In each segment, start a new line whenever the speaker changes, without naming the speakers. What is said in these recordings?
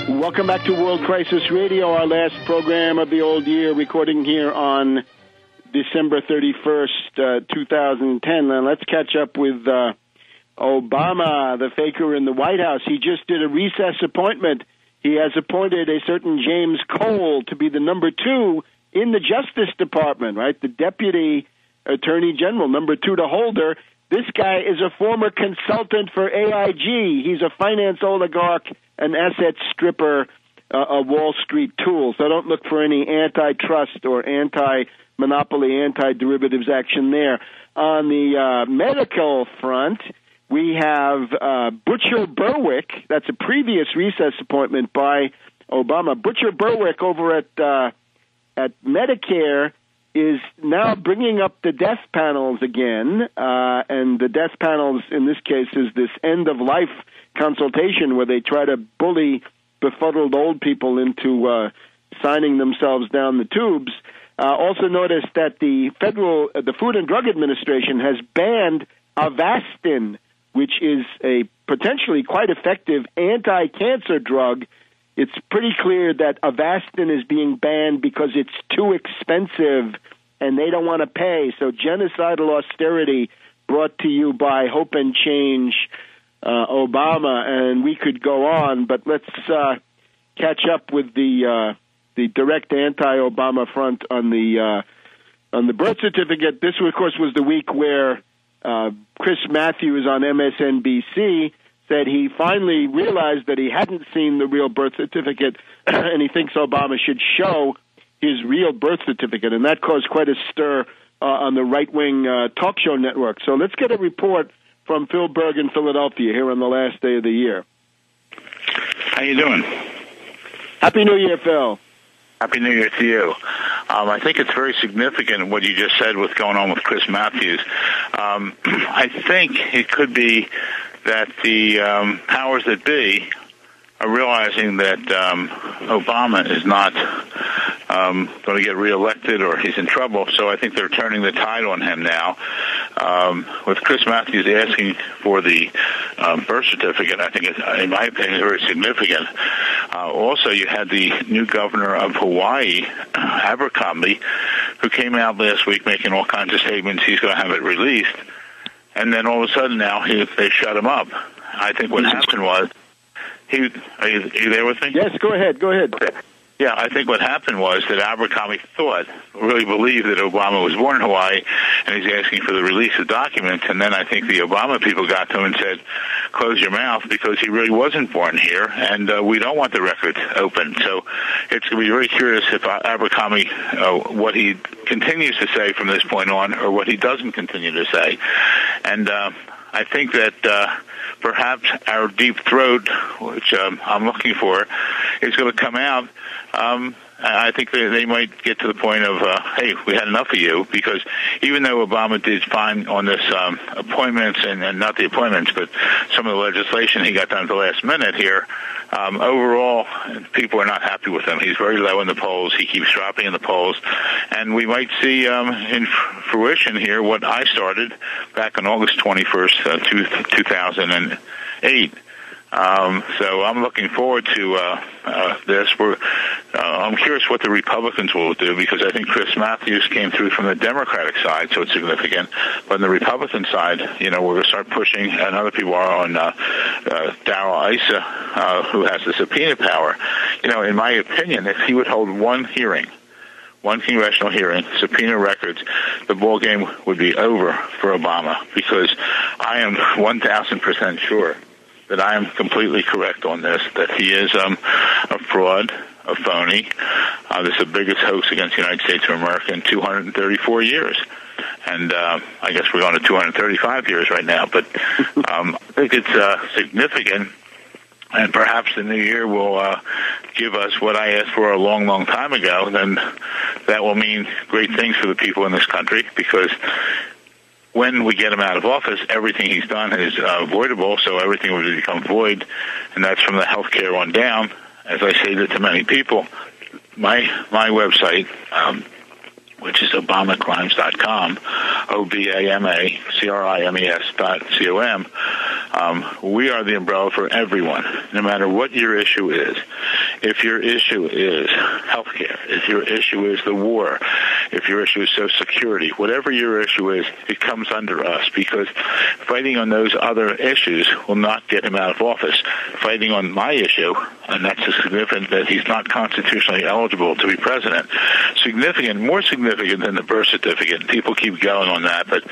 Welcome back to World Crisis Radio, our last program of the old year, recording here on December 31st, 2010. Now let's catch up with Obama, the faker in the White House. He just did a recess appointment. He has appointed a certain James Cole to be the number 2 in the Justice Department, right? The Deputy Attorney General, number 2 to Holder. This guy is a former consultant for AIG. He's a finance oligarch, an asset stripper, a Wall Street tool. So don't look for any antitrust or anti-monopoly, anti-derivatives action there. On the medical front, we have Butcher Berwick. That's a previous recess appointment by Obama. Butcher Berwick over at Medicare is now bringing up the death panels again, and the death panels in this case is this end-of-life consultation where they try to bully befuddled old people into signing themselves down the tubes. Also notice that the Food and Drug Administration has banned Avastin, which is a potentially quite effective anti-cancer drug. It's pretty clear that Avastin is being banned because it's too expensive and they don't want to pay. So genocidal austerity brought to you by Hope and Change Obama, and we could go on, but let's catch up with the direct anti-Obama front on the birth certificate. This, of course, was the week where Chris Matthews on MSNBC said he finally realized that he hadn't seen the real birth certificate, and he thinks Obama should show his real birth certificate, and that caused quite a stir on the right-wing talk show network. So let's get a report from Phil Berg in Philadelphia here on the last day of the year.
How you doing?
Happy New Year, Phil.
Happy New Year to you. I think it's very significant what you just said, what's going on with Chris Matthews. I think it could be that the powers that be are realizing that Obama is not going to get reelected or he's in trouble, so I think they're turning the tide on him now. With Chris Matthews asking for the birth certificate, I think, in my opinion, is very significant. Also, you had the new governor of Hawaii, Abercrombie, who came out last week making all kinds of statements he's going to have it released, and then all of a sudden now they shut him up. I think what happened was, are you there with me?
Yes, go ahead. Okay.
Yeah, I think what happened was that Abercrombie really believed that Obama was born in Hawaii, and he's asking for the release of documents, and then I think the Obama people got to him and said, close your mouth, because he really wasn't born here, and we don't want the records open. So it's going to be very curious if Abercrombie, what he continues to say from this point on, or what he doesn't continue to say. And I think that perhaps our deep throat, which I'm looking for, is going to come out. I think they might get to the point of, hey, we had enough of you, because even though Obama did fine on this appointments, and not the appointments, but some of the legislation he got done at the last minute here, overall, people are not happy with him. He's very low in the polls. He keeps dropping in the polls. And we might see in fruition here what I started back on August 21st, 2008. So I'm looking forward to this. I'm curious what the Republicans will do, because I think Chris Matthews came through from the Democratic side, so it's significant. But on the Republican side, we're going to start pushing, and other people are on Darrell Issa, who has the subpoena power. In my opinion, if he would hold one congressional hearing, subpoena records, the ball game would be over for Obama, because I am 1,000% sure that I am completely correct on this, that he is a fraud, a phony. This is the biggest hoax against the United States of America in 234 years. And I guess we're on to 235 years right now. But I think it's significant, and perhaps the new year will give us what I asked for a long, long time ago. Then that will mean great things for the people in this country, because when we get him out of office, everything he's done is avoidable, so everything will become void, and that's from the health care on down. As I say to many people, my website, which is obamacrimes.com, OBAMACRIMES.com, We are the umbrella for everyone, no matter what your issue is. If your issue is health care, if your issue is the war, if your issue is Social Security, whatever your issue is, it comes under us, because fighting on those other issues will not get him out of office. Fighting on my issue, and that's significant that he's not constitutionally eligible to be president, significant, more significant than the birth certificate. People keep going on that, but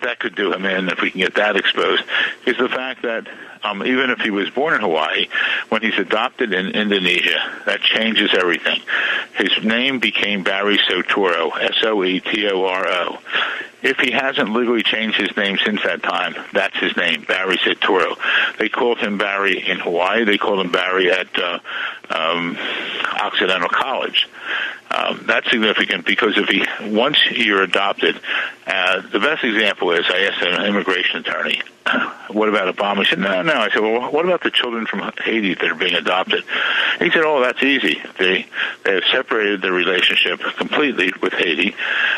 that could do him in if we can get that exposed, is the fact that even if he was born in Hawaii, when he's adopted in Indonesia, that changes everything. His name became Barry Soetoro, Soetoro. If he hasn't legally changed his name since that time, that's his name, Barry Soetoro. They called him Barry in Hawaii. They called him Barry at Occidental College. That's significant because once you're adopted, the best example is I asked an immigration attorney, what about Obama? He said, no. I said, well, what about the children from Haiti that are being adopted? He said, oh, that's easy. They have separated their relationship completely with Haiti,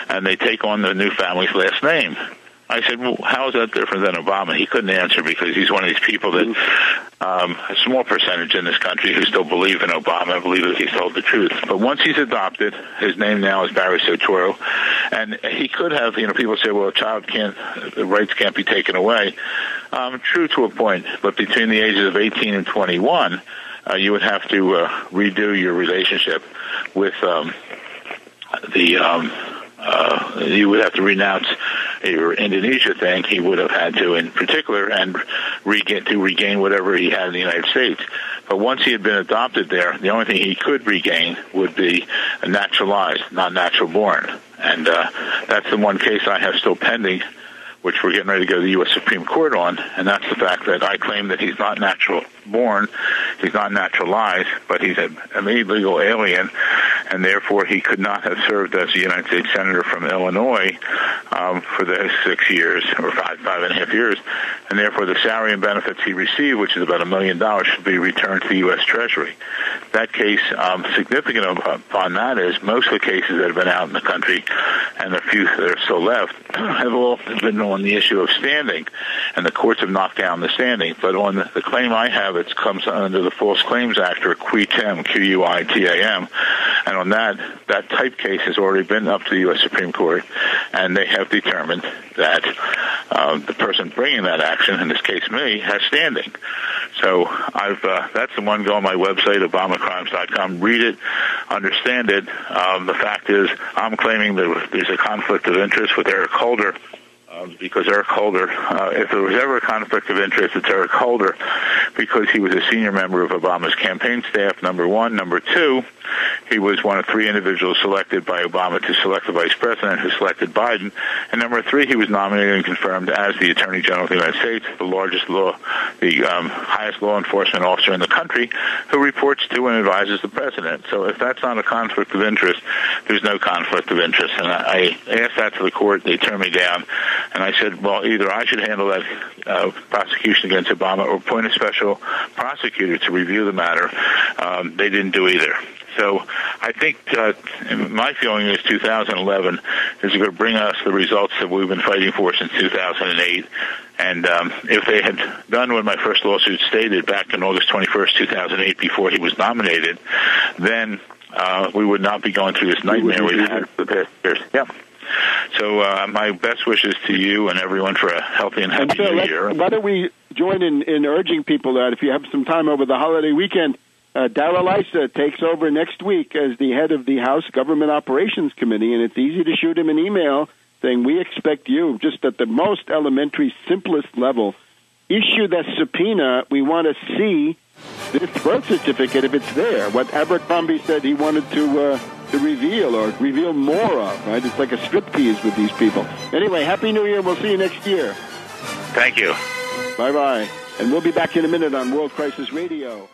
and they take on the new family's last name. I said, well, how is that different than Obama? He couldn't answer because he's one of these people that a small percentage in this country who still believe in Obama, believe that he's told the truth. But once he's adopted, his name now is Barry Soetoro, and he could have, people say, well, the rights can't be taken away. True to a point, but between the ages of 18 and 21, you would have to redo your relationship with you would have to renounce your Indonesia thing. He would have had to, in particular, and regain whatever he had in the United States. But once he had been adopted there, the only thing he could regain would be naturalized, not natural born. And that's the one case I have still pending, which we're getting ready to go to the U.S. Supreme Court on, and that's the fact that I claim that he's not natural born, he's not naturalized, but he's an illegal alien, and therefore he could not have served as a United States Senator from Illinois for the 6 years, or five and a half years, and therefore the salary and benefits he received, which is about $1 million, should be returned to the U.S. Treasury. That case, significant upon that is most of the cases that have been out in the country, and the few that are still left, have all been on the issue of standing, and the courts have knocked down the standing. But on the claim I have, it comes under the False Claims Act, or QUITAM, Q-U-I-T-A-M, and on that type case has already been up to the U.S. Supreme Court, and they have determined that the person bringing that action, in this case me, has standing. So that's the one. Go on my website, obamacrimes.com, read it, understand it. The fact is, I'm claiming that there's a conflict of interest with Eric Holder, because Eric Holder, if there was ever a conflict of interest, it's Eric Holder, because he was a senior member of Obama's campaign staff, number one. Number two, he was one of three individuals selected by Obama to select the vice president who selected Biden. And number three, he was nominated and confirmed as the Attorney General of the United States, the highest law enforcement officer in the country, who reports to and advises the president. So if that's not a conflict of interest, there's no conflict of interest. And I asked that to the court. They turned me down. And I said, well, either I should handle that prosecution against Obama or appoint a special prosecutor to review the matter. They didn't do either. So I think my feeling is 2011 is going to bring us the results that we've been fighting for since 2008. And if they had done what my first lawsuit stated back on August 21st, 2008, before he was nominated, then we would not be going through this nightmare we've had for the past years. Yep. So my best wishes to you and everyone for a healthy and happy New Year.
Why don't we join in urging people that if you have some time over the holiday weekend, Darrell Issa takes over next week as the head of the House Government Operations Committee, and it's easy to shoot him an email saying, we expect you, just at the most elementary, simplest level, issue that subpoena. We want to see this birth certificate if it's there, what Abercrombie said he wanted to reveal or reveal more of, right? It's like a striptease with these people. Anyway, Happy New Year. We'll see you next year.
Thank you.
Bye-bye. And we'll be back in a minute on World Crisis Radio.